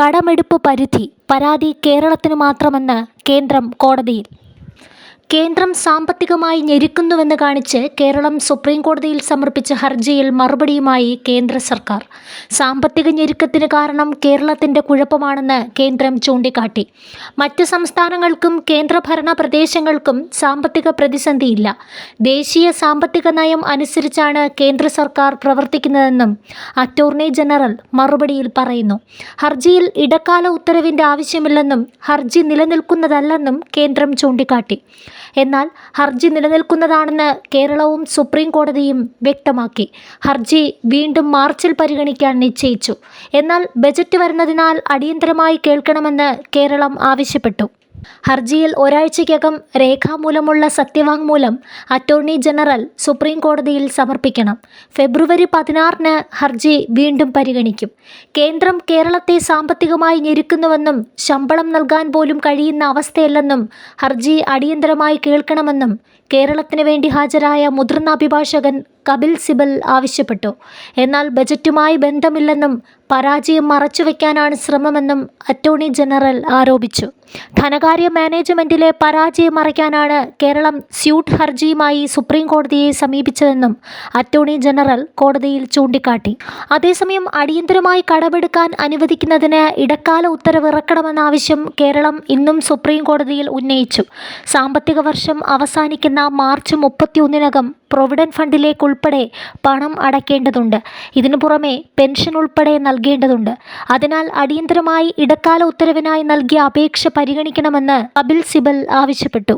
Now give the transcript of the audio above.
കടമെടുപ്പ് പരിധി പരാതി കേരളത്തിന് മാത്രമെന്ന് കേന്ദ്രം കോടതിയിൽ. കേന്ദ്രം സാമ്പത്തികമായി ഞെരുക്കുന്നുവെന്ന് കാണിച്ച് കേരളം സുപ്രീം കോടതിയിൽ സമർപ്പിച്ച ഹർജിയിൽ മറുപടിയുമായി കേന്ദ്ര സർക്കാർ. സാമ്പത്തിക ഞെരുക്കത്തിന് കാരണം കേരളത്തിൻ്റെ കുഴപ്പമാണെന്ന് കേന്ദ്രം ചൂണ്ടിക്കാട്ടി. മറ്റ് സംസ്ഥാനങ്ങൾക്കും കേന്ദ്രഭരണ പ്രദേശങ്ങൾക്കും സാമ്പത്തിക പ്രതിസന്ധിയില്ല. ദേശീയ സാമ്പത്തിക നയം അനുസരിച്ചാണ് കേന്ദ്ര സർക്കാർ പ്രവർത്തിക്കുന്നതെന്നും അറ്റോർണി ജനറൽ മറുപടിയിൽ പറയുന്നു. ഹർജിയിൽ ഇടക്കാല ഉത്തരവിൻ്റെ ആവശ്യമില്ലെന്നും ഹർജി നിലനിൽക്കുന്നതല്ലെന്നും കേന്ദ്രം ചൂണ്ടിക്കാട്ടി. എന്നാൽ ഹർജി നിലനിൽക്കുന്നതാണെന്ന് കേരളവും സുപ്രീം കോടതിയും വ്യക്തമാക്കി. ഹർജി വീണ്ടും മാർച്ചിൽ പരിഗണിക്കാൻ നിശ്ചയിച്ചു. എന്നാൽ ബജറ്റ് വരുന്നതിനാൽ അടിയന്തരമായി കേൾക്കണമെന്ന് കേരളം ആവശ്യപ്പെട്ടു. ഹർജിയിൽ ഒരാഴ്ചയ്ക്കകം രേഖാമൂലമുള്ള സത്യവാങ്മൂലം അറ്റോർണി ജനറൽ സുപ്രീം കോടതിയിൽ സമർപ്പിക്കണം. ഫെബ്രുവരി 16-ന് ഹർജി വീണ്ടും പരിഗണിക്കും. കേന്ദ്രം കേരളത്തെ സാമ്പത്തികമായി ഞെരുക്കുന്നുവെന്നും ശമ്പളം നൽകാൻ പോലും കഴിയുന്ന അവസ്ഥയല്ലെന്നും ഹർജി അടിയന്തരമായി കേൾക്കണമെന്നും കേരളത്തിന് വേണ്ടി ഹാജരായ മുതിർന്ന അഭിഭാഷകൻ കപിൽ സിബൽ ആവശ്യപ്പെട്ടു. എന്നാൽ ബജറ്റുമായി ബന്ധമില്ലെന്നും പരാജയം മറച്ചുവെക്കാനാണ് ശ്രമമെന്നും അറ്റോർണി ജനറൽ ആരോപിച്ചു. ധനകാര്യ മാനേജ്മെന്റിലെ പരാജയം മറയ്ക്കാനാണ് കേരളം സ്യൂട്ട് ഹർജിയുമായി സുപ്രീം കോടതിയെ സമീപിച്ചതെന്നും അറ്റോർണി ജനറൽ കോടതിയിൽ ചൂണ്ടിക്കാട്ടി. അതേസമയം അടിയന്തരമായി കടമെടുക്കാൻ അനുവദിക്കുന്നതിന് ഇടക്കാല ഉത്തരവ് ഇറക്കണമെന്ന ആവശ്യം കേരളം ഇന്നും സുപ്രീം കോടതിയിൽ ഉന്നയിച്ചു. സാമ്പത്തിക വർഷം അവസാനിക്കുന്ന മാർച്ച് 31-നകം പ്രൊവിഡന്റ് ഫണ്ടിലേക്കുൾപ്പെടെ പണം അടയ്ക്കേണ്ടതുണ്ട്. ഇതിനു പുറമെ പെൻഷൻ ഉൾപ്പെടെ നൽകേണ്ടതുണ്ട്. അതിനാൽ അടിയന്തരമായി ഇടക്കാല ഉത്തരവിനായി നൽകിയ അപേക്ഷ പരിഗണിക്കണമെന്ന് കപിൽ സിബൽ ആവശ്യപ്പെട്ടു.